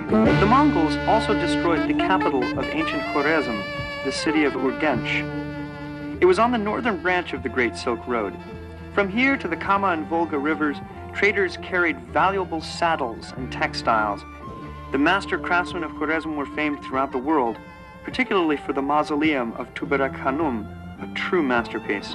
The Mongols also destroyed the capital of ancient Khwarezm, the city of Urgenc. It was on the northern branch of the Great Silk Road. From here to the Kama and Volga rivers, traders carried valuable saddles and textiles. The master craftsmen of Khwarezm were famed throughout the world, particularly for the mausoleum of Tubarak Hanum, a true masterpiece.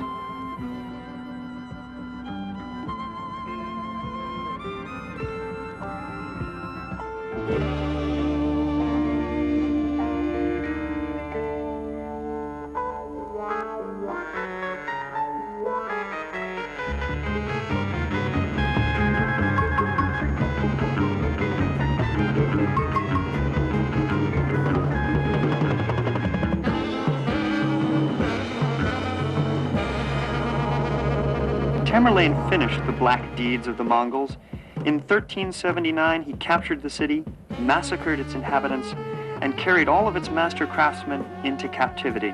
Tamerlane finished the black deeds of the Mongols. In 1379, he captured the city, massacred its inhabitants, and carried all of its master craftsmen into captivity.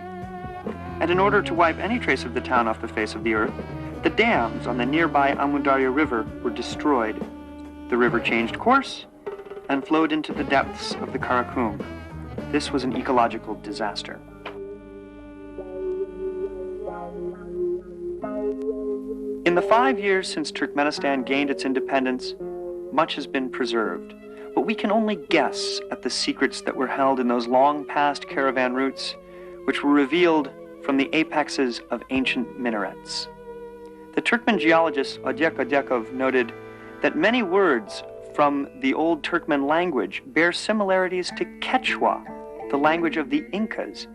And in order to wipe any trace of the town off the face of the earth, the dams on the nearby Amudarya River were destroyed. The river changed course and flowed into the depths of the Karakum. This was an ecological disaster. In the 5 years since Turkmenistan gained its independence, much has been preserved, but we can only guess at the secrets that were held in those long-past caravan routes, which were revealed from the apexes of ancient minarets. The Turkmen geologist Odyek Odyekov noted that many words from the old Turkmen language bear similarities to Quechua, the language of the Incas.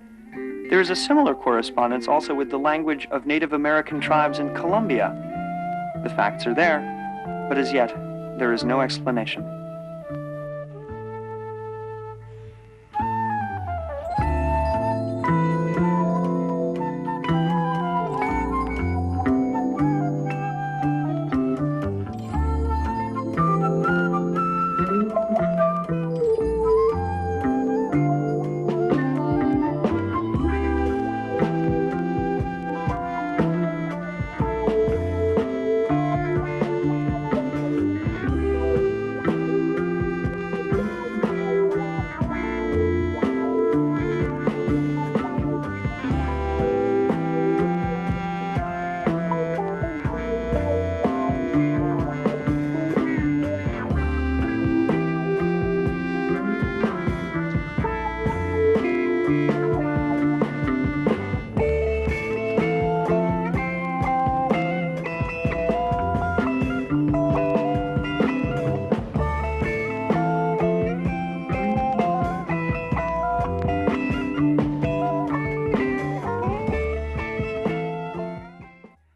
There is a similar correspondence also with the language of Native American tribes in Colombia. The facts are there, but as yet, there is no explanation.